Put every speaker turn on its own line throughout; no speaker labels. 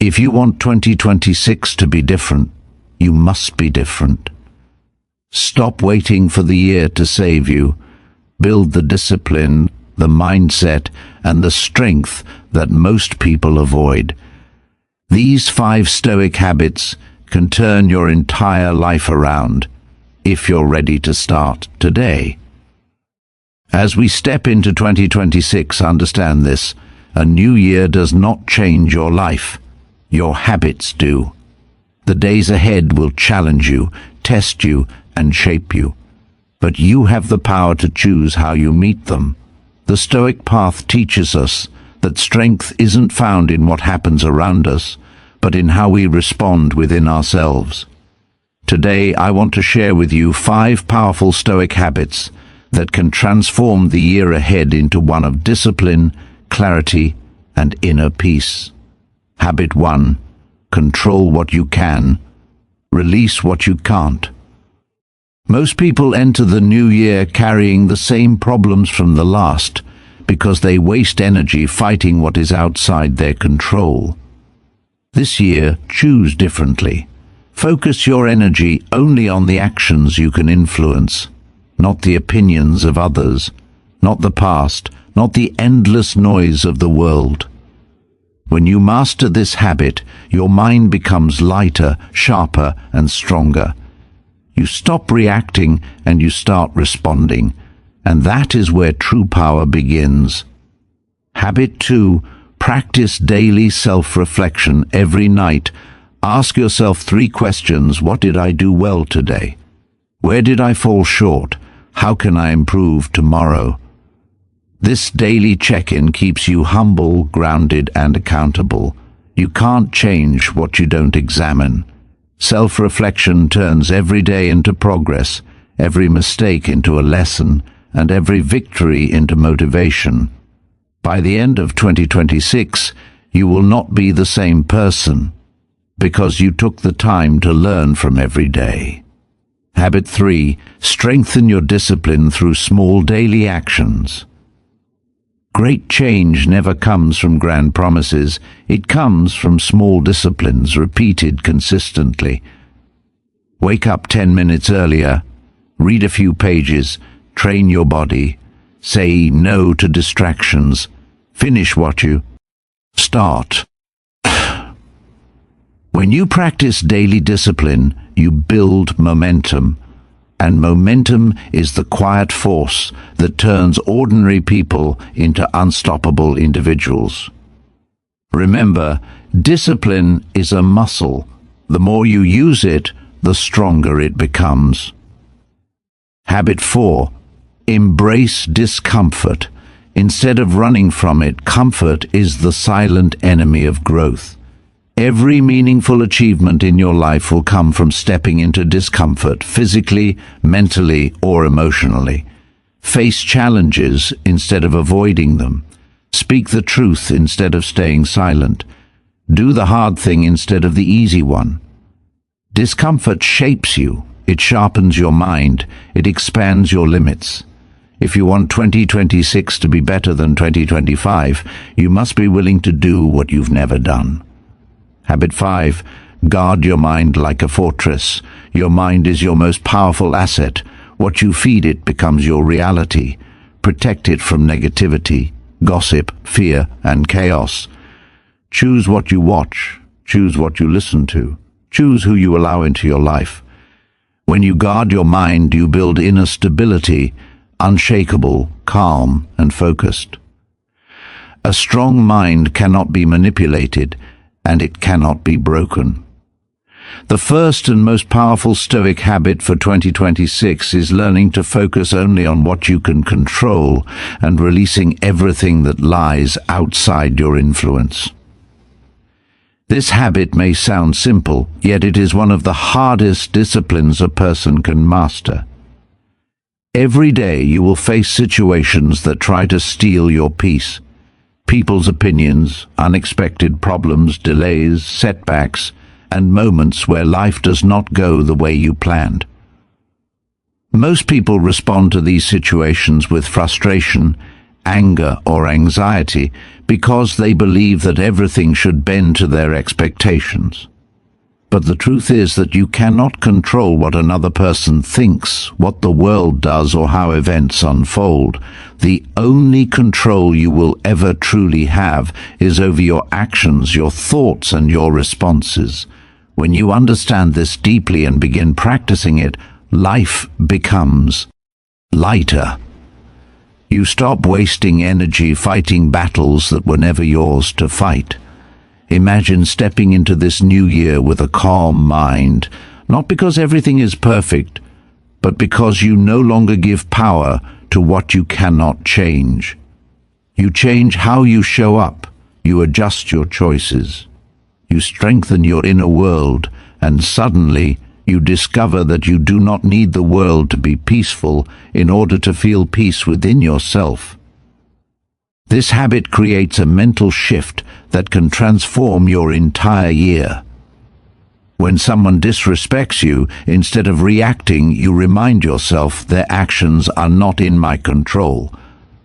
If you want 2026 to be different, you must be different. Stop waiting for the year to save you. Build the discipline, the mindset, and the strength that most people avoid. These 5 Stoic habits can turn your entire life around if you're ready to start today. As we step into 2026, understand this: a new year does not change your life. Your habits do. The days ahead will challenge you, test you, and shape you. But you have the power to choose how you meet them. The Stoic path teaches us that strength isn't found in what happens around us, but in how we respond within ourselves. Today, I want to share with you 5 powerful Stoic habits that can transform the year ahead into one of discipline, clarity, and inner peace. Habit 1. Control what you can. Release what you can't. Most people enter the new year carrying the same problems from the last because they waste energy fighting what is outside their control. This year, choose differently. Focus your energy only on the actions you can influence, not the opinions of others, not the past, not the endless noise of the world. When you master this habit, your mind becomes lighter, sharper, and stronger. You stop reacting and you start responding, and that is where true power begins. Habit 2. Practice daily self-reflection every night. Ask yourself 3 questions. What did I do well today? Where did I fall short? How can I improve tomorrow? This daily check-in keeps you humble, grounded, and accountable. You can't change what you don't examine. Self-reflection turns every day into progress, every mistake into a lesson, and every victory into motivation. By the end of 2026, you will not be the same person, because you took the time to learn from every day. Habit 3. Strengthen your discipline through small daily actions. Great change never comes from grand promises. It comes from small disciplines repeated consistently. Wake up 10 minutes earlier. Read a few pages. Train your body. Say no to distractions. Finish what you start. When you practice daily discipline, you build momentum. And momentum is the quiet force that turns ordinary people into unstoppable individuals. Remember, discipline is a muscle. The more you use it, the stronger it becomes. Habit 4. Embrace discomfort. Instead of running from it, comfort is the silent enemy of growth. Every meaningful achievement in your life will come from stepping into discomfort, physically, mentally, or emotionally. Face challenges instead of avoiding them. Speak the truth instead of staying silent. Do the hard thing instead of the easy one. Discomfort shapes you. It sharpens your mind. It expands your limits. If you want 2026 to be better than 2025, you must be willing to do what you've never done. Habit 5. Guard your mind like a fortress. Your mind is your most powerful asset. What you feed it becomes your reality. Protect it from negativity, gossip, fear, and chaos. Choose what you watch. Choose what you listen to. Choose who you allow into your life. When you guard your mind, you build inner stability, unshakable, calm, and focused. A strong mind cannot be manipulated, and it cannot be broken. The first and most powerful Stoic habit for 2026 is learning to focus only on what you can control and releasing everything that lies outside your influence. This habit may sound simple, yet it is one of the hardest disciplines a person can master. Every day you will face situations that try to steal your peace. People's opinions, unexpected problems, delays, setbacks, and moments where life does not go the way you planned. Most people respond to these situations with frustration, anger, or anxiety because they believe that everything should bend to their expectations. But the truth is that you cannot control what another person thinks, what the world does, or how events unfold. The only control you will ever truly have is over your actions, your thoughts, and your responses. When you understand this deeply and begin practicing it, life becomes lighter. You stop wasting energy fighting battles that were never yours to fight. Imagine stepping into this new year with a calm mind, not because everything is perfect, but because you no longer give power to what you cannot change. You change how you show up, you adjust your choices, you strengthen your inner world, and suddenly you discover that you do not need the world to be peaceful in order to feel peace within yourself. This habit creates a mental shift that can transform your entire year. When someone disrespects you, instead of reacting, you remind yourself their actions are not in my control.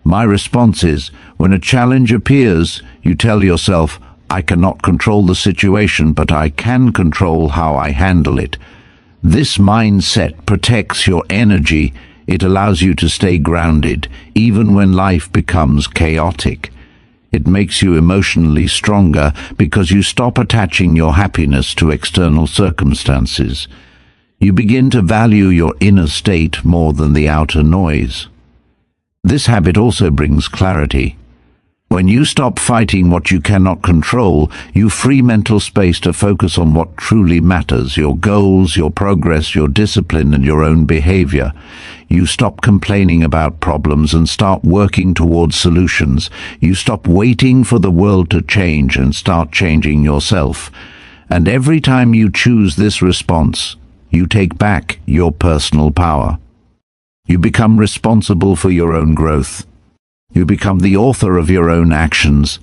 My response is, when a challenge appears, you tell yourself, I cannot control the situation, but I can control how I handle it. This mindset protects your energy. It allows you to stay grounded, even when life becomes chaotic. It makes you emotionally stronger because you stop attaching your happiness to external circumstances. You begin to value your inner state more than the outer noise. This habit also brings clarity. When you stop fighting what you cannot control, you free mental space to focus on what truly matters, your goals, your progress, your discipline, and your own behavior. You stop complaining about problems and start working towards solutions. You stop waiting for the world to change and start changing yourself. And every time you choose this response, you take back your personal power. You become responsible for your own growth. You become the author of your own actions.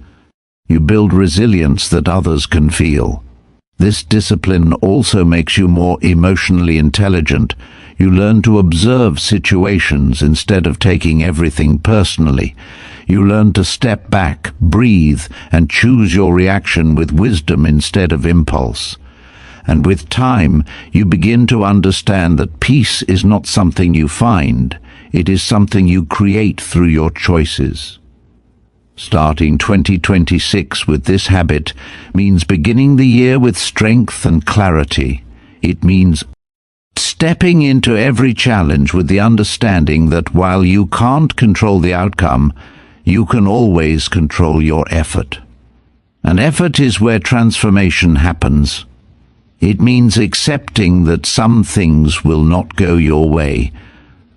You build resilience that others can feel. This discipline also makes you more emotionally intelligent. You learn to observe situations instead of taking everything personally. You learn to step back, breathe, and choose your reaction with wisdom instead of impulse. And with time, you begin to understand that peace is not something you find. It is something you create through your choices. Starting 2026 with this habit means beginning the year with strength and clarity. It means stepping into every challenge with the understanding that while you can't control the outcome, you can always control your effort. And effort is where transformation happens. It means accepting that some things will not go your way,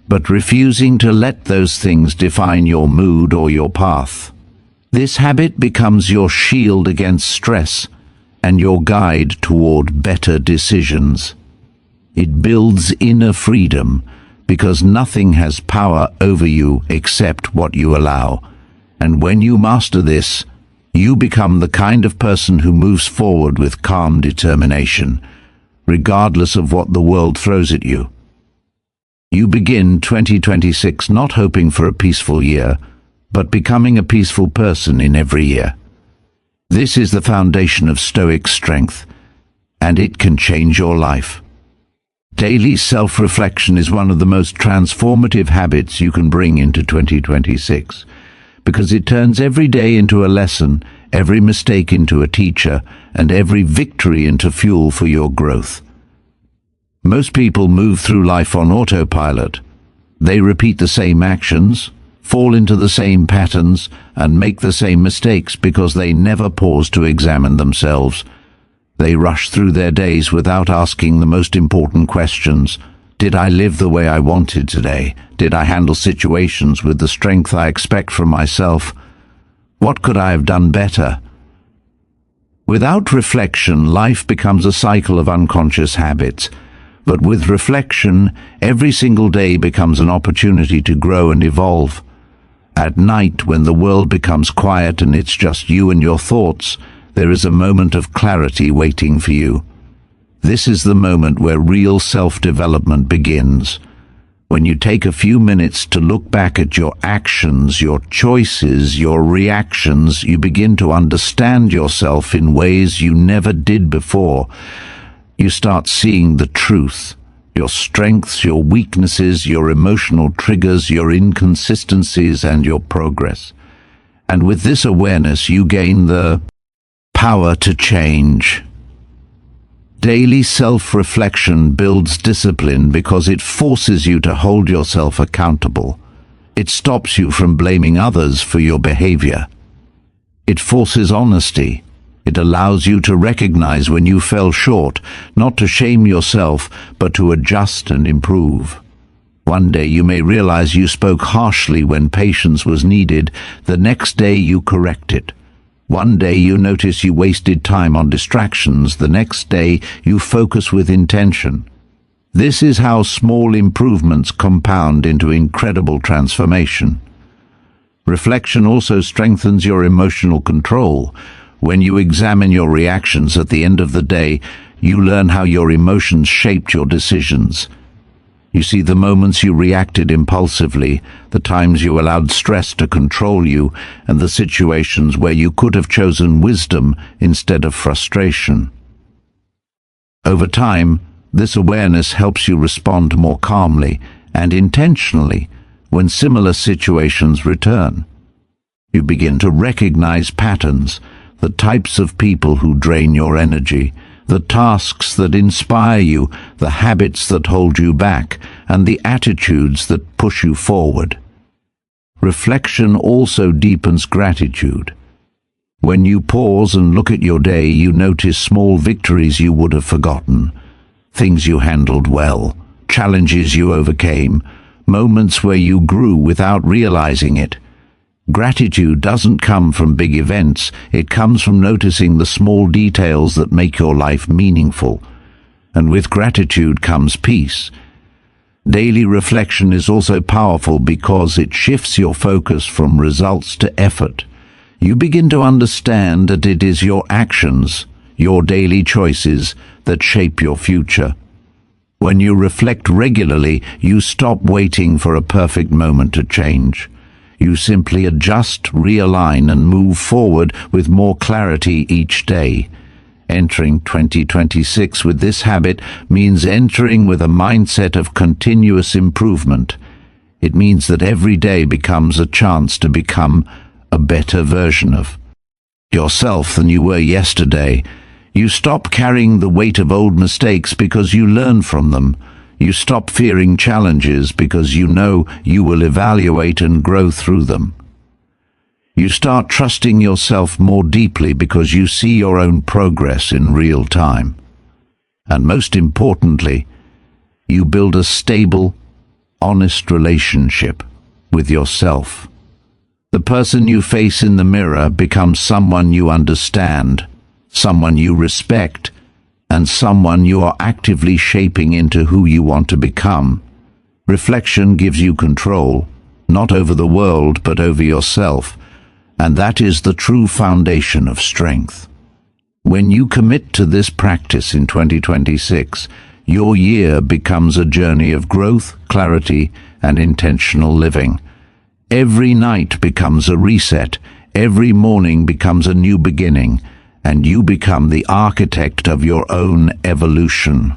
but refusing to let those things define your mood or your path. This habit becomes your shield against stress and your guide toward better decisions. It builds inner freedom because nothing has power over you except what you allow. And when you master this, you become the kind of person who moves forward with calm determination, regardless of what the world throws at you. You begin 2026 not hoping for a peaceful year, but becoming a peaceful person in every year. This is the foundation of Stoic strength, and it can change your life. Daily self-reflection is one of the most transformative habits you can bring into 2026, because it turns every day into a lesson, every mistake into a teacher, and every victory into fuel for your growth. Most people move through life on autopilot. They repeat the same actions, fall into the same patterns, and make the same mistakes because they never pause to examine themselves. They rush through their days without asking the most important questions. Did I live the way I wanted today? Did I handle situations with the strength I expect from myself? What could I have done better? Without reflection, life becomes a cycle of unconscious habits. But with reflection, every single day becomes an opportunity to grow and evolve. At night, when the world becomes quiet and it's just you and your thoughts, there is a moment of clarity waiting for you. This is the moment where real self-development begins. When you take a few minutes to look back at your actions, your choices, your reactions, you begin to understand yourself in ways you never did before. You start seeing the truth, your strengths, your weaknesses, your emotional triggers, your inconsistencies, and your progress. And with this awareness, you gain the power to change. Daily self-reflection builds discipline because it forces you to hold yourself accountable. It stops you from blaming others for your behavior. It forces honesty. It allows you to recognize when you fell short, not to shame yourself, but to adjust and improve. One day you may realize you spoke harshly when patience was needed. The next day you correct it. One day you notice you wasted time on distractions. The next day you focus with intention. This is how small improvements compound into incredible transformation. Reflection also strengthens your emotional control. When you examine your reactions at the end of the day, you learn how your emotions shaped your decisions. You see the moments you reacted impulsively, the times you allowed stress to control you, and the situations where you could have chosen wisdom instead of frustration. Over time, this awareness helps you respond more calmly and intentionally when similar situations return. You begin to recognize patterns, the types of people who drain your energy, the tasks that inspire you, the habits that hold you back, and the attitudes that push you forward. Reflection also deepens gratitude. When you pause and look at your day, you notice small victories you would have forgotten, things you handled well, challenges you overcame, moments where you grew without realizing it. Gratitude doesn't come from big events, it comes from noticing the small details that make your life meaningful. And with gratitude comes peace. Daily reflection is also powerful because it shifts your focus from results to effort. You begin to understand that it is your actions, your daily choices, that shape your future. When you reflect regularly, you stop waiting for a perfect moment to change. You simply adjust, realign, and move forward with more clarity each day. Entering 2026 with this habit means entering with a mindset of continuous improvement. It means that every day becomes a chance to become a better version of yourself than you were yesterday. You stop carrying the weight of old mistakes because you learn from them. You stop fearing challenges because you know you will evaluate and grow through them. You start trusting yourself more deeply because you see your own progress in real time. And most importantly, you build a stable, honest relationship with yourself. The person you face in the mirror becomes someone you understand, someone you respect, and someone you are actively shaping into who you want to become. Reflection gives you control, not over the world but over yourself, and that is the true foundation of strength. When you commit to this practice in 2026, your year becomes a journey of growth, clarity, and intentional living. Every night becomes a reset, every morning becomes a new beginning, and you become the architect of your own evolution.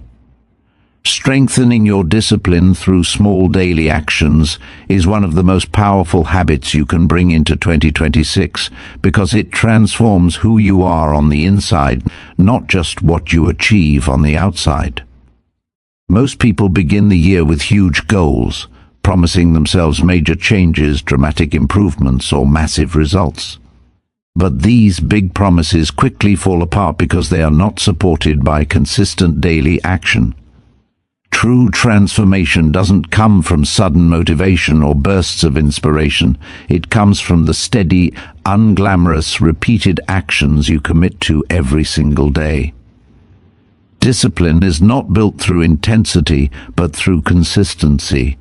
Strengthening your discipline through small daily actions is one of the most powerful habits you can bring into 2026 because it transforms who you are on the inside, not just what you achieve on the outside. Most people begin the year with huge goals, promising themselves major changes, dramatic improvements, or massive results. But these big promises quickly fall apart because they are not supported by consistent daily action. True transformation doesn't come from sudden motivation or bursts of inspiration. It comes from the steady, unglamorous, repeated actions you commit to every single day. Discipline is not built through intensity, but through consistency.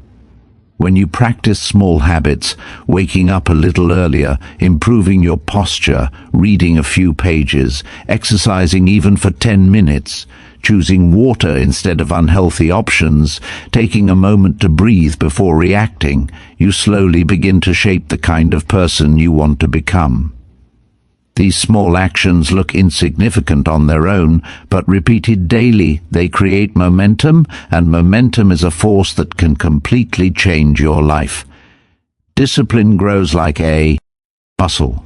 When you practice small habits, waking up a little earlier, improving your posture, reading a few pages, exercising even for 10 minutes, choosing water instead of unhealthy options, taking a moment to breathe before reacting, you slowly begin to shape the kind of person you want to become. These small actions look insignificant on their own, but repeated daily, they create momentum, and momentum is a force that can completely change your life. Discipline grows like a muscle.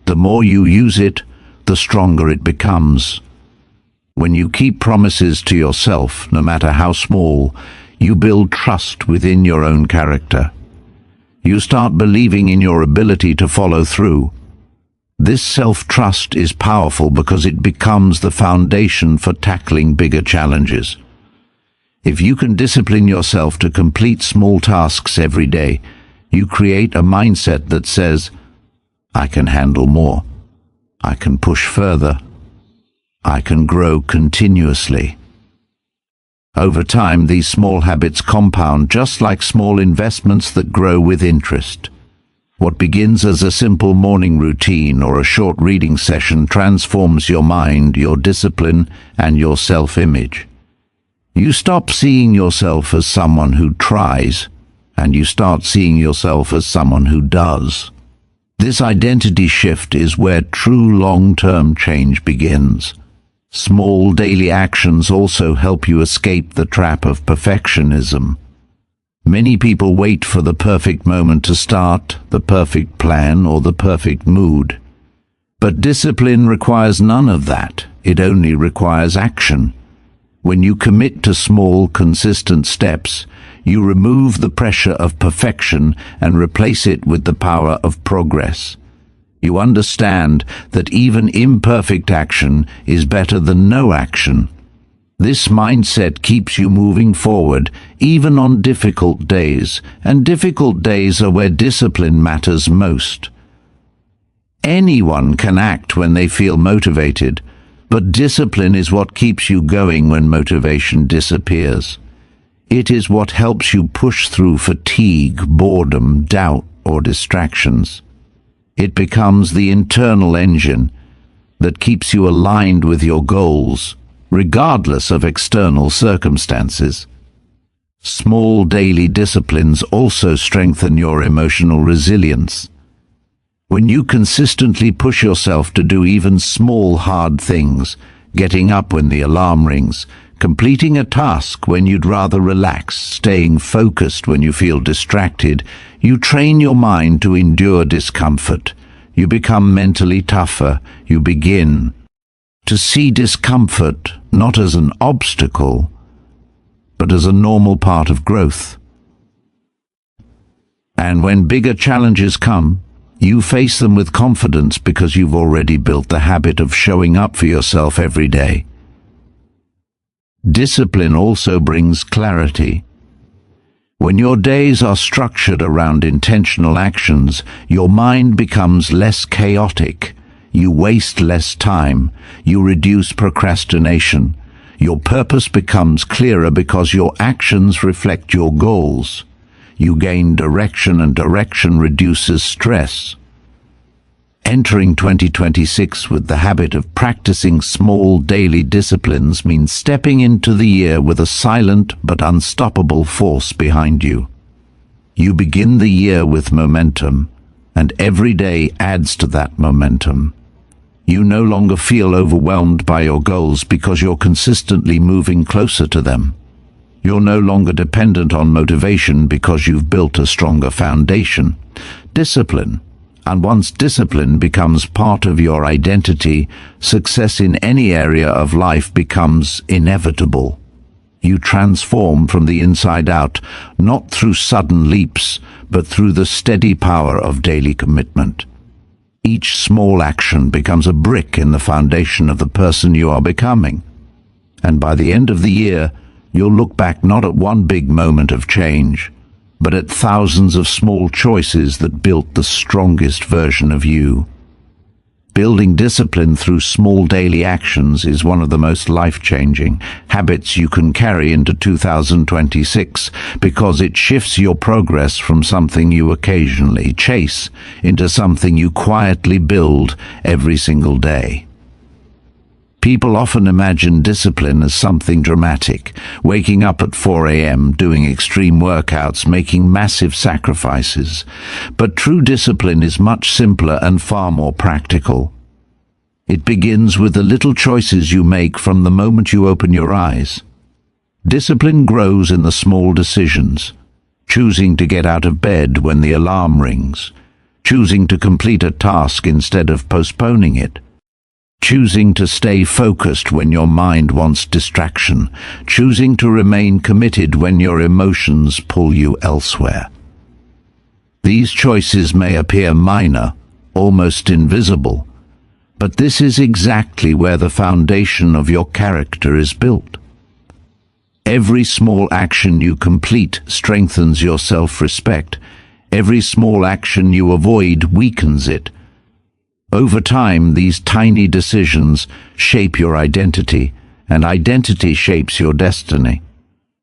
The more you use it, the stronger it becomes. When you keep promises to yourself, no matter how small, you build trust within your own character. You start believing in your ability to follow through. This self-trust is powerful because it becomes the foundation for tackling bigger challenges. If you can discipline yourself to complete small tasks every day, you create a mindset that says, I can handle more. I can push further. I can grow continuously. Over time, these small habits compound just like small investments that grow with interest. What begins as a simple morning routine or a short reading session transforms your mind, your discipline, and your self-image. You stop seeing yourself as someone who tries, and you start seeing yourself as someone who does. This identity shift is where true long-term change begins. Small daily actions also help you escape the trap of perfectionism. Many people wait for the perfect moment to start, the perfect plan, or the perfect mood. But discipline requires none of that. It only requires action. When you commit to small, consistent steps, you remove the pressure of perfection and replace it with the power of progress. You understand that even imperfect action is better than no action. This mindset keeps you moving forward, even on difficult days, and difficult days are where discipline matters most. Anyone can act when they feel motivated, but discipline is what keeps you going when motivation disappears. It is what helps you push through fatigue, boredom, doubt, or distractions. It becomes the internal engine that keeps you aligned with your goals, regardless of external circumstances. Small daily disciplines also strengthen your emotional resilience. When you consistently push yourself to do even small hard things, getting up when the alarm rings, completing a task when you'd rather relax, staying focused when you feel distracted, you train your mind to endure discomfort. You become mentally tougher. You begin to see discomfort not as an obstacle, but as a normal part of growth. And when bigger challenges come, you face them with confidence because you've already built the habit of showing up for yourself every day. Discipline also brings clarity. When your days are structured around intentional actions, your mind becomes less chaotic. You waste less time. You reduce procrastination. Your purpose becomes clearer because your actions reflect your goals. You gain direction, and direction reduces stress. Entering 2026 with the habit of practicing small daily disciplines means stepping into the year with a silent but unstoppable force behind you. You begin the year with momentum, and every day adds to that momentum. You no longer feel overwhelmed by your goals because you're consistently moving closer to them. You're no longer dependent on motivation because you've built a stronger foundation. Discipline. And once discipline becomes part of your identity, success in any area of life becomes inevitable. You transform from the inside out, not through sudden leaps, but through the steady power of daily commitment. Each small action becomes a brick in the foundation of the person you are becoming. And by the end of the year, you'll look back not at one big moment of change, but at thousands of small choices that built the strongest version of you. Building discipline through small daily actions is one of the most life-changing habits you can carry into 2026 because it shifts your progress from something you occasionally chase into something you quietly build every single day. People often imagine discipline as something dramatic, waking up at 4 a.m., doing extreme workouts, making massive sacrifices. But true discipline is much simpler and far more practical. It begins with the little choices you make from the moment you open your eyes. Discipline grows in the small decisions, choosing to get out of bed when the alarm rings, choosing to complete a task instead of postponing it, choosing to stay focused when your mind wants distraction, choosing to remain committed when your emotions pull you elsewhere. These choices may appear minor, almost invisible, but this is exactly where the foundation of your character is built. Every small action you complete strengthens your self-respect. Every small action you avoid weakens it. Over time, these tiny decisions shape your identity, and identity shapes your destiny.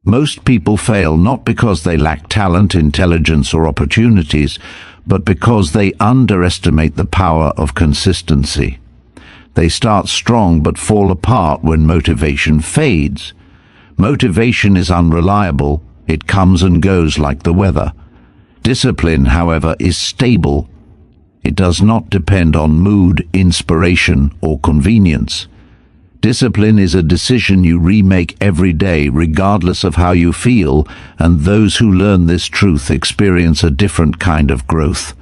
Most people fail not because they lack talent, intelligence, or opportunities, but because they underestimate the power of consistency. They start strong but fall apart when motivation fades. Motivation is unreliable. It comes and goes like the weather. Discipline, however, is stable. It does not depend on mood, inspiration, or convenience. Discipline is a decision you remake every day, regardless of how you feel, and those who learn this truth experience a different kind of growth.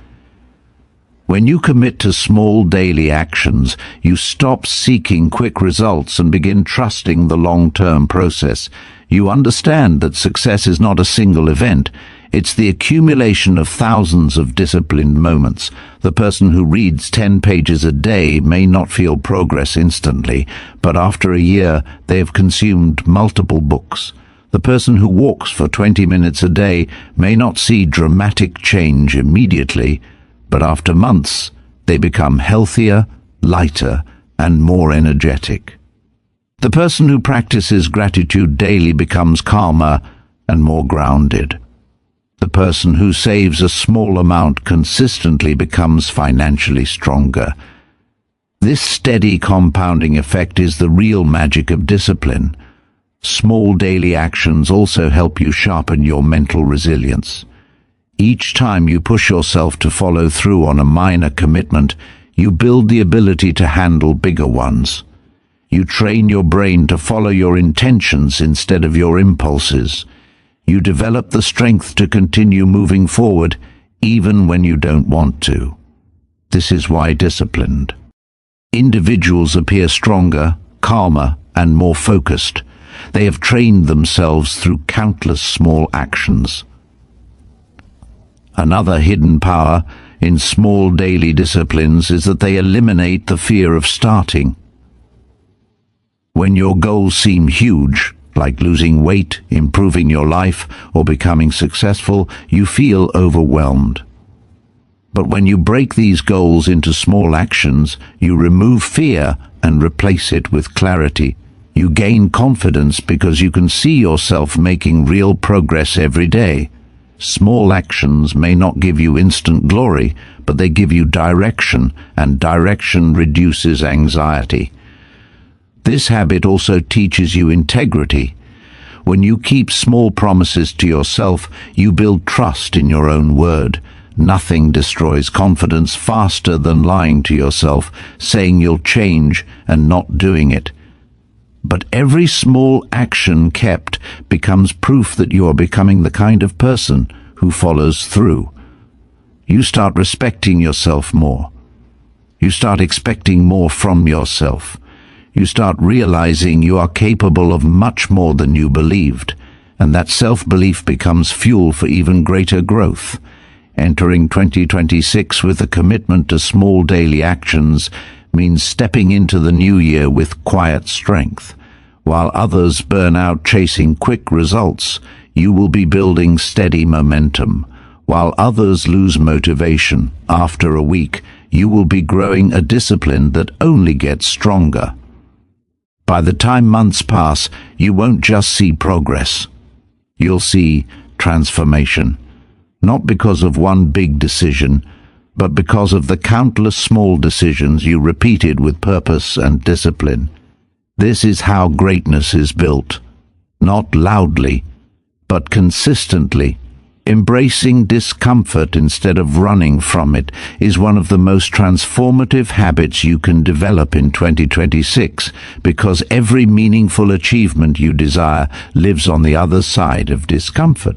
When you commit to small daily actions, you stop seeking quick results and begin trusting the long-term process. You understand that success is not a single event. It's the accumulation of thousands of disciplined moments. The person who reads 10 pages a day may not feel progress instantly, but after a year they have consumed multiple books. The person who walks for 20 minutes a day may not see dramatic change immediately, but after months they become healthier, lighter, and more energetic. The person who practices gratitude daily becomes calmer and more grounded. The person who saves a small amount consistently becomes financially stronger. This steady compounding effect is the real magic of discipline. Small daily actions also help you sharpen your mental resilience. Each time you push yourself to follow through on a minor commitment, you build the ability to handle bigger ones. You train your brain to follow your intentions instead of your impulses. You develop the strength to continue moving forward even when you don't want to. This is why disciplined individuals appear stronger, calmer, and more focused. They have trained themselves through countless small actions. Another hidden power in small daily disciplines is that they eliminate the fear of starting. When your goals seem huge, like losing weight, improving your life, or becoming successful, you feel overwhelmed. But when you break these goals into small actions, you remove fear and replace it with clarity. You gain confidence because you can see yourself making real progress every day. Small actions may not give you instant glory, but they give you direction, and direction reduces anxiety. This habit also teaches you integrity. When you keep small promises to yourself, you build trust in your own word. Nothing destroys confidence faster than lying to yourself, saying you'll change and not doing it. But every small action kept becomes proof that you are becoming the kind of person who follows through. You start respecting yourself more. You start expecting more from yourself. You start realizing you are capable of much more than you believed, and that self-belief becomes fuel for even greater growth. Entering 2026 with a commitment to small daily actions means stepping into the new year with quiet strength. While others burn out chasing quick results, you will be building steady momentum. While others lose motivation after a week, you will be growing a discipline that only gets stronger. By the time months pass, you won't just see progress. You'll see transformation, not because of one big decision, but because of the countless small decisions you repeated with purpose and discipline. This is how greatness is built, not loudly, but consistently. Embracing discomfort instead of running from it is one of the most transformative habits you can develop in 2026, because every meaningful achievement you desire lives on the other side of discomfort.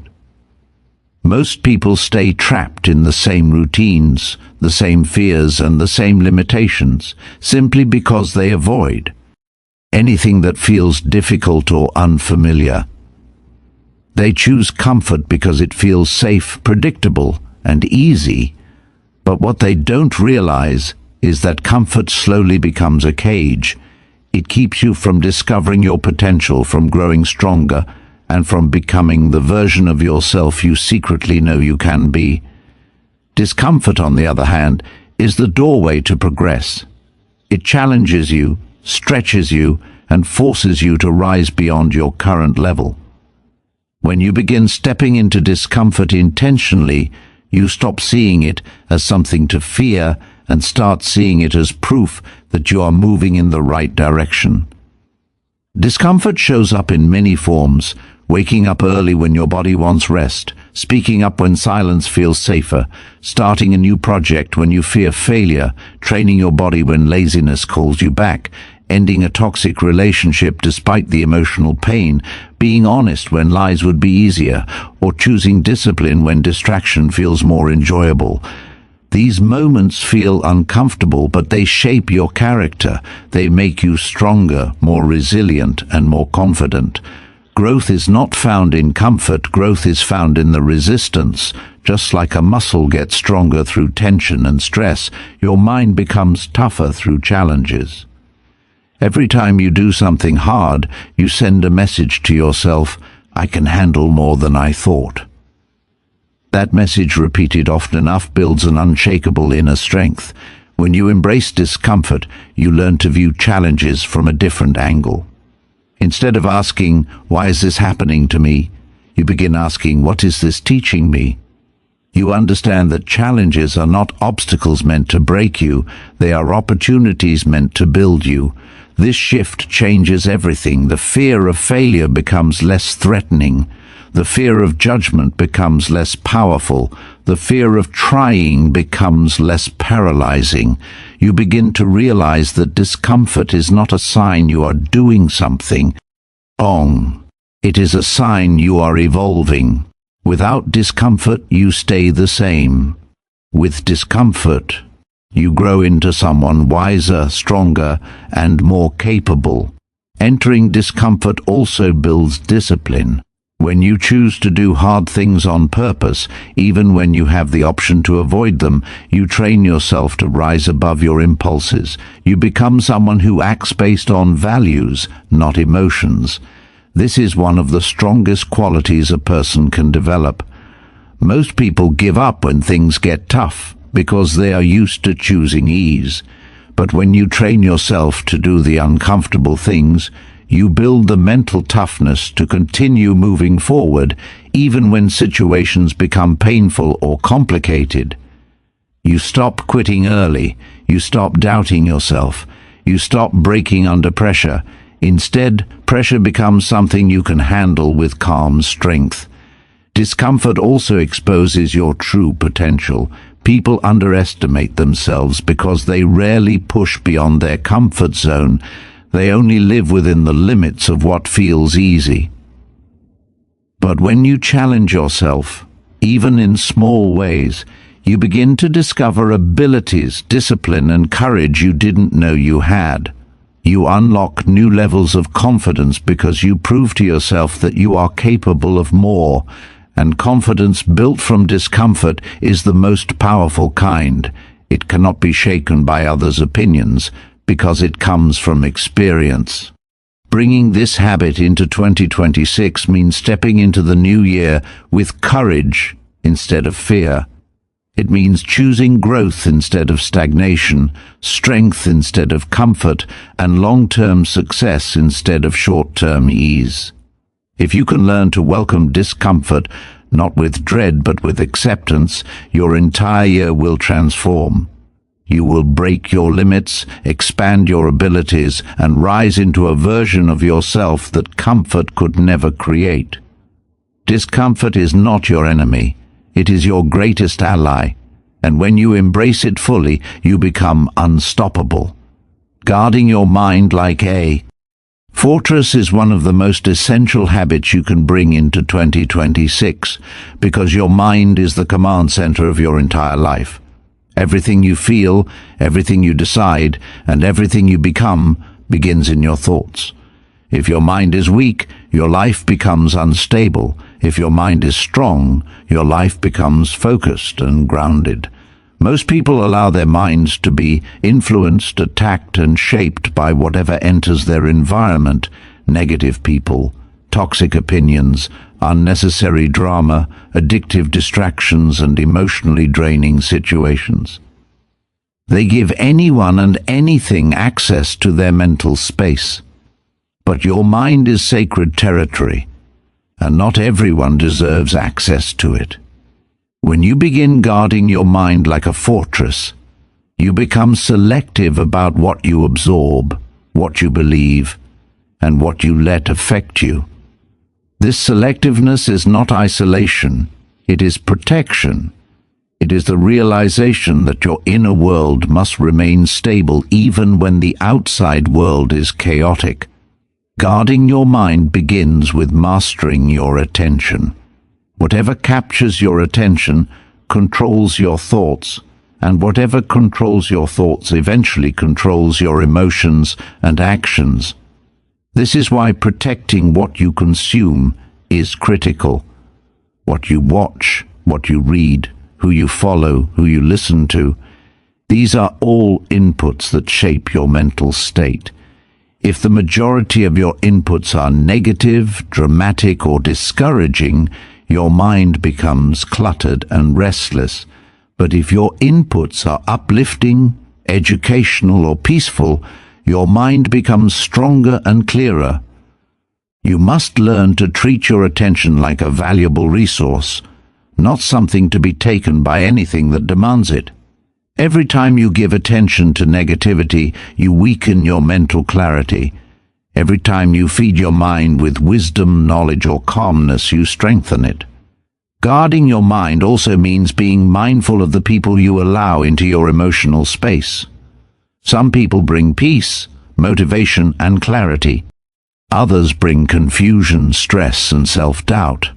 Most people stay trapped in the same routines, the same fears, and the same limitations, simply because they avoid anything that feels difficult or unfamiliar. They choose comfort because it feels safe, predictable, and easy. But what they don't realize is that comfort slowly becomes a cage. It keeps you from discovering your potential, from growing stronger, and from becoming the version of yourself you secretly know you can be. Discomfort, on the other hand, is the doorway to progress. It challenges you, stretches you, and forces you to rise beyond your current level. When you begin stepping into discomfort intentionally, you stop seeing it as something to fear and start seeing it as proof that you are moving in the right direction. Discomfort shows up in many forms: waking up early when your body wants rest, speaking up when silence feels safer, starting a new project when you fear failure, training your body when laziness calls you back, ending a toxic relationship despite the emotional pain, being honest when lies would be easier, or choosing discipline when distraction feels more enjoyable. These moments feel uncomfortable, but they shape your character. They make you stronger, more resilient, and more confident. Growth is not found in comfort. Growth is found in the resistance. Just like a muscle gets stronger through tension and stress, your mind becomes tougher through challenges. Every time you do something hard, you send a message to yourself: I can handle more than I thought. That message, repeated often enough, builds an unshakable inner strength. When you embrace discomfort, you learn to view challenges from a different angle. Instead of asking, why is this happening to me? You begin asking, what is this teaching me? You understand that challenges are not obstacles meant to break you, they are opportunities meant to build you. This shift changes everything. The fear of failure becomes less threatening. The fear of judgment becomes less powerful. The fear of trying becomes less paralyzing. You begin to realize that discomfort is not a sign you are doing something wrong. It is a sign you are evolving. Without discomfort, you stay the same. With discomfort, you grow into someone wiser, stronger, and more capable. Entering discomfort also builds discipline. When you choose to do hard things on purpose, even when you have the option to avoid them, you train yourself to rise above your impulses. You become someone who acts based on values, not emotions. This is one of the strongest qualities a person can develop. Most people give up when things get tough, because they are used to choosing ease. But when you train yourself to do the uncomfortable things, you build the mental toughness to continue moving forward, even when situations become painful or complicated. You stop quitting early. You stop doubting yourself. You stop breaking under pressure. Instead, pressure becomes something you can handle with calm strength. Discomfort also exposes your true potential. People underestimate themselves because they rarely push beyond their comfort zone. They only live within the limits of what feels easy. But when you challenge yourself, even in small ways, you begin to discover abilities, discipline, and courage you didn't know you had. You unlock new levels of confidence because you prove to yourself that you are capable of more. And confidence built from discomfort is the most powerful kind. It cannot be shaken by others' opinions, because it comes from experience. Bringing this habit into 2026 means stepping into the new year with courage instead of fear. It means choosing growth instead of stagnation, strength instead of comfort, and long-term success instead of short-term ease. If you can learn to welcome discomfort, not with dread but with acceptance, your entire year will transform. You will break your limits, expand your abilities, and rise into a version of yourself that comfort could never create. Discomfort is not your enemy. It is your greatest ally, and when you embrace it fully, you become unstoppable. Guarding your mind like a fortress is one of the most essential habits you can bring into 2026, because your mind is the command center of your entire life. Everything you feel, everything you decide, and everything you become begins in your thoughts. If your mind is weak, your life becomes unstable. If your mind is strong, your life becomes focused and grounded. Most people allow their minds to be influenced, attacked, and shaped by whatever enters their environment: negative people, toxic opinions, unnecessary drama, addictive distractions, and emotionally draining situations. They give anyone and anything access to their mental space. But your mind is sacred territory, and not everyone deserves access to it. When you begin guarding your mind like a fortress, you become selective about what you absorb, what you believe, and what you let affect you. This selectiveness is not isolation, it is protection. It is the realization that your inner world must remain stable even when the outside world is chaotic. Guarding your mind begins with mastering your attention. Whatever captures your attention controls your thoughts, and whatever controls your thoughts eventually controls your emotions and actions. This is why protecting what you consume is critical. What you watch, what you read, who you follow, who you listen to, these are all inputs that shape your mental state. If the majority of your inputs are negative, dramatic, or discouraging, your mind becomes cluttered and restless. But if your inputs are uplifting, educational, or peaceful, your mind becomes stronger and clearer. You must learn to treat your attention like a valuable resource, not something to be taken by anything that demands it. Every time you give attention to negativity, you weaken your mental clarity. Every time you feed your mind with wisdom, knowledge, or calmness, you strengthen it. Guarding your mind also means being mindful of the people you allow into your emotional space. Some people bring peace, motivation, and clarity. Others bring confusion, stress, and self-doubt.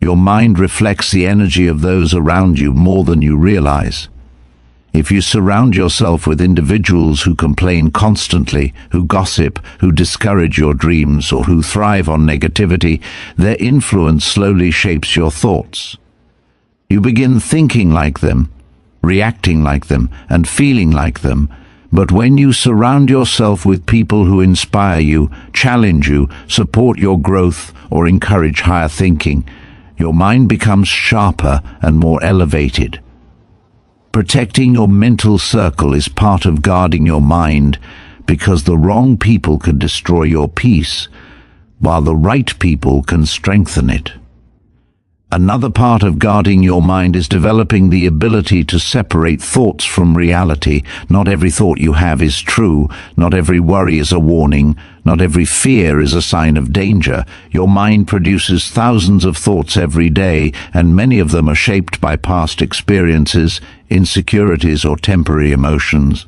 Your mind reflects the energy of those around you more than you realize. If you surround yourself with individuals who complain constantly, who gossip, who discourage your dreams, or who thrive on negativity, their influence slowly shapes your thoughts. You begin thinking like them, reacting like them, and feeling like them. But when you surround yourself with people who inspire you, challenge you, support your growth, or encourage higher thinking, your mind becomes sharper and more elevated. Protecting your mental circle is part of guarding your mind, because the wrong people can destroy your peace, while the right people can strengthen it. Another part of guarding your mind is developing the ability to separate thoughts from reality. Not every thought you have is true. Not every worry is a warning. Not every fear is a sign of danger. Your mind produces thousands of thoughts every day, and many of them are shaped by past experiences, insecurities, or temporary emotions.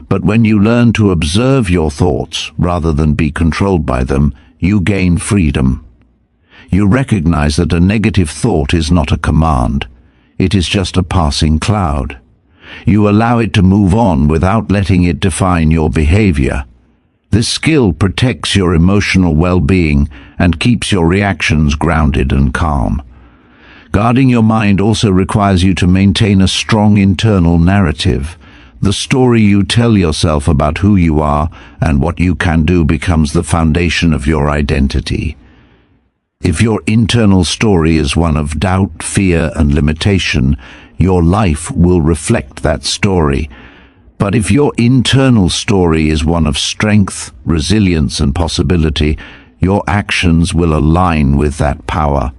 But when you learn to observe your thoughts rather than be controlled by them, you gain freedom. You recognize that a negative thought is not a command. It is just a passing cloud. You allow it to move on without letting it define your behavior. This skill protects your emotional well-being and keeps your reactions grounded and calm. Guarding your mind also requires you to maintain a strong internal narrative. The story you tell yourself about who you are and what you can do becomes the foundation of your identity. If your internal story is one of doubt, fear, and limitation, your life will reflect that story. But if your internal story is one of strength, resilience, and possibility, your actions will align with that power.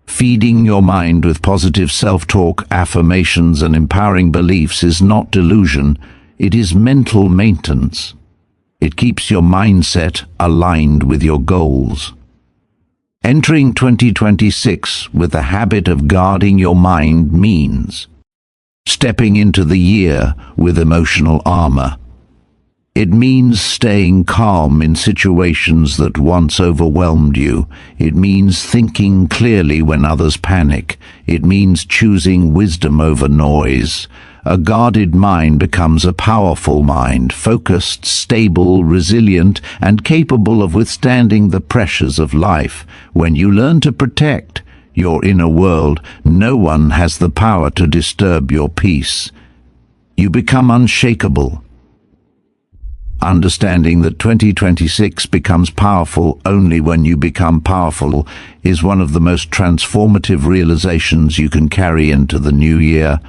Feeding your mind with positive self-talk, affirmations, and empowering beliefs is not delusion, it is mental maintenance. It keeps your mindset aligned with your goals. Entering 2026 with the habit of guarding your mind means stepping into the year with emotional armor. It means staying calm in situations that once overwhelmed you. It means thinking clearly when others panic. It means choosing wisdom over noise. A guarded mind becomes a powerful mind, focused, stable, resilient, and capable of withstanding the pressures of life. When you learn to protect your inner world, no one has the power to disturb your peace. You become unshakable. Understanding that 2026 becomes powerful only when you become powerful is one of the most transformative realizations you can carry into the new year,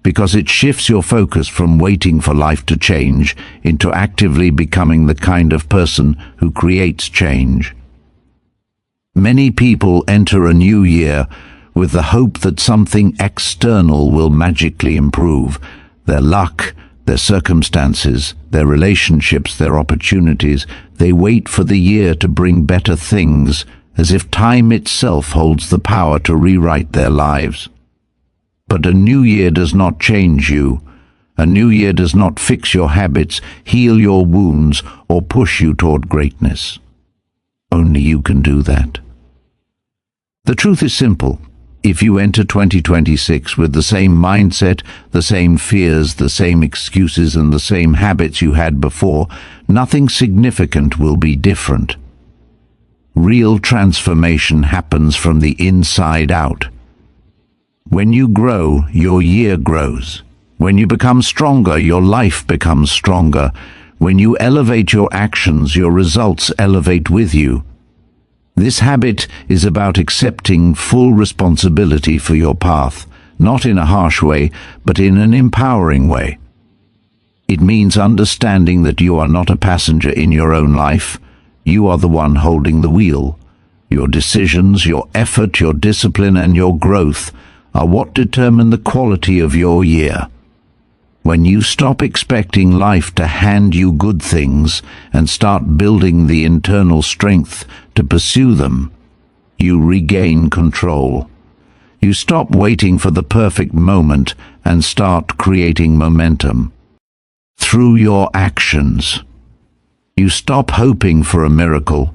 because it shifts your focus from waiting for life to change into actively becoming the kind of person who creates change. Many people enter a new year with the hope that something external will magically improve: their luck, their circumstances, their relationships, their opportunities. They wait for the year to bring better things, as if time itself holds the power to rewrite their lives. But a new year does not change you. A new year does not fix your habits, heal your wounds, or push you toward greatness. Only you can do that. The truth is simple. If you enter 2026 with the same mindset, the same fears, the same excuses, and the same habits you had before, nothing significant will be different. Real transformation happens from the inside out. When you grow, your year grows. When you become stronger, your life becomes stronger. When you elevate your actions, your results elevate with you. This habit is about accepting full responsibility for your path, not in a harsh way, but in an empowering way. It means understanding that you are not a passenger in your own life. You are the one holding the wheel. Your decisions, your effort, your discipline, and your growth are what determine the quality of your year. When you stop expecting life to hand you good things and start building the internal strength to pursue them, you regain control. You stop waiting for the perfect moment and start creating momentum through your actions. You stop hoping for a miracle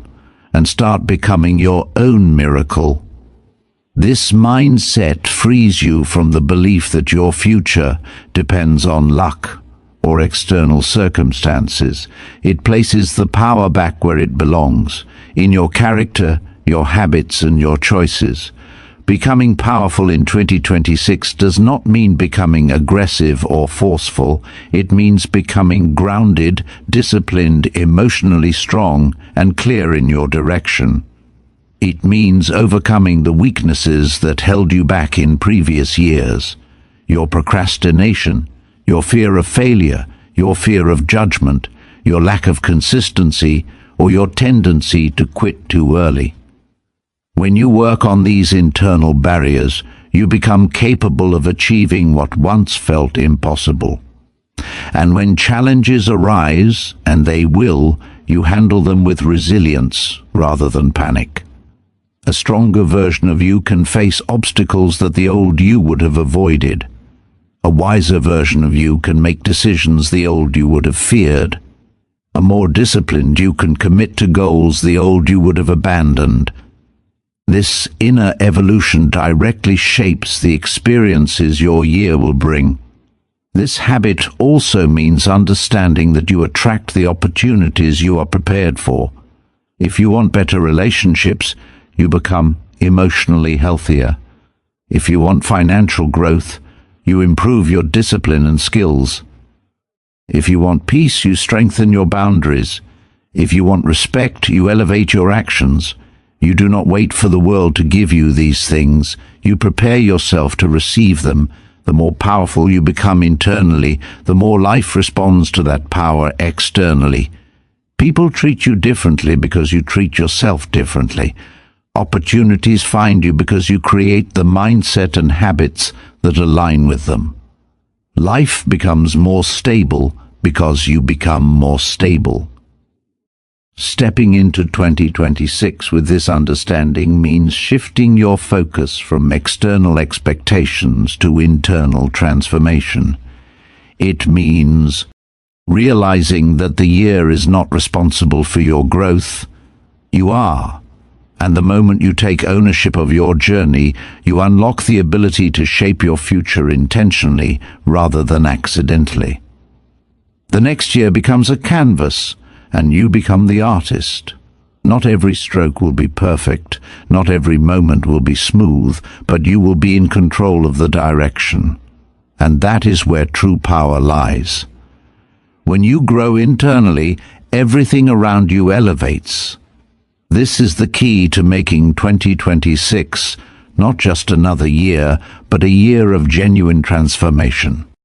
and start becoming your own miracle. This mindset frees you from the belief that your future depends on luck or external circumstances. It places the power back where it belongs, in your character, your habits, and your choices. Becoming powerful in 2026 does not mean becoming aggressive or forceful. It means becoming grounded, disciplined, emotionally strong, and clear in your direction. It means overcoming the weaknesses that held you back in previous years. Your procrastination, your fear of failure, your fear of judgment, your lack of consistency, or your tendency to quit too early. When you work on these internal barriers, you become capable of achieving what once felt impossible. And when challenges arise, and they will, you handle them with resilience rather than panic. A stronger version of you can face obstacles that the old you would have avoided. A wiser version of you can make decisions the old you would have feared. A more disciplined you can commit to goals the old you would have abandoned. This inner evolution directly shapes the experiences your year will bring. This habit also means understanding that you attract the opportunities you are prepared for. If you want better relationships, you become emotionally healthier. If you want financial growth, you improve your discipline and skills. If you want peace, you strengthen your boundaries. If you want respect, you elevate your actions. You do not wait for the world to give you these things. You prepare yourself to receive them. The more powerful you become internally, the more life responds to that power externally. People treat you differently because you treat yourself differently. Opportunities find you because you create the mindset and habits that align with them. Life becomes more stable because you become more stable. Stepping into 2026 with this understanding means shifting your focus from external expectations to internal transformation. It means realizing that the year is not responsible for your growth. You are. And the moment you take ownership of your journey, you unlock the ability to shape your future intentionally rather than accidentally. The next year becomes a canvas, and you become the artist. Not every stroke will be perfect, not every moment will be smooth, but you will be in control of the direction. And that is where true power lies. When you grow internally, everything around you elevates. This is the key to making 2026 not just another year, but a year of genuine transformation.